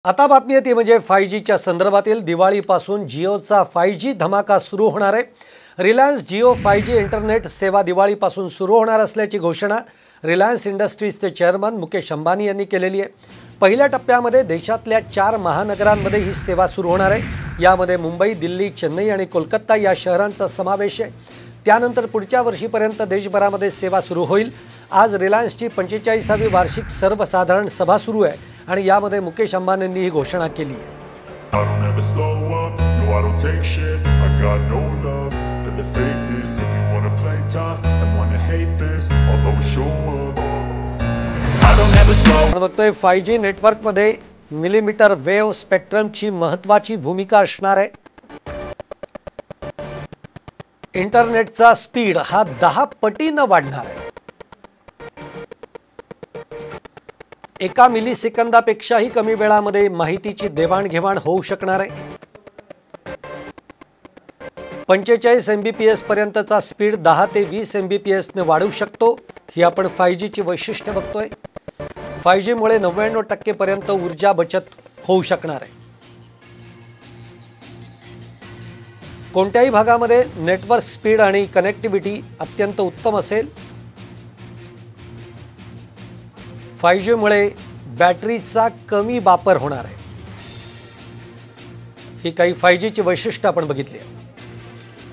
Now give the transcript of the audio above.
आता बातमी येते म्हणजे 5Gच्या संदर्भातील दिवाळीपासून जिओचा 5G धमाका सुरू होणार आहे। रिलायन्स जिओ 5G इंटरनेट सेवा दिवाळीपासून सुरू होणार असल्याची घोषणा रिलायन्स इंडस्ट्रीजचे चेअरमन मुकेश अंबानी यांनी केलेली आहे। पहिल्या टप्प्यामध्ये देशातल्या 4 महानगरांमध्ये ही सेवा सुरू होणार आहे। यामध्ये मुंबई, दिल्ली, चेन्नई आणि कोलकाता या शहरांचा समावेश आहे। त्यानंतर पुढच्या वर्षीपर्यंत देशभरामध्ये सेवा सुरू होईल। आज रिलायन्सची 45वी वार्षिक सर्वसाधारण सभा सुरू आहे आणि यामध्ये मुकेश अंबानींनी ही घोषणा केली आहे। आपण बघतोय 5G नेटवर्कमध्ये मिलीमीटर वेव्ह स्पेक्ट्रमची महत्त्वाची भूमिका असणार आहे। इंटरनेटचा स्पीड हा 10 पटीने वाढणार आहे। 1 मिलीसेकंदापेक्षाही कमी वेळामध्ये माहितीची देवाणघेवाण होऊ शकणार आहे। 45 MBPS पर्यंतचा स्पीड 10 ते 20 MBPS ने वाढू शकतो। ही आपण 5Gची वैशिष्ट्य बघतोय। 5G मुळे 99% पर्यंत ऊर्जा बचत होऊ शकणार आहे। कोणत्याही भागामध्ये नेटवर्क स्पीड आणि कनेक्टिव्हिटी अत्यंत उत्तम असेल। 5G मुळे बॅटरीचा कमी वापर होणार आहे। ही काही 5Gची वैशिष्ट्ये आपण बघितली आहेत।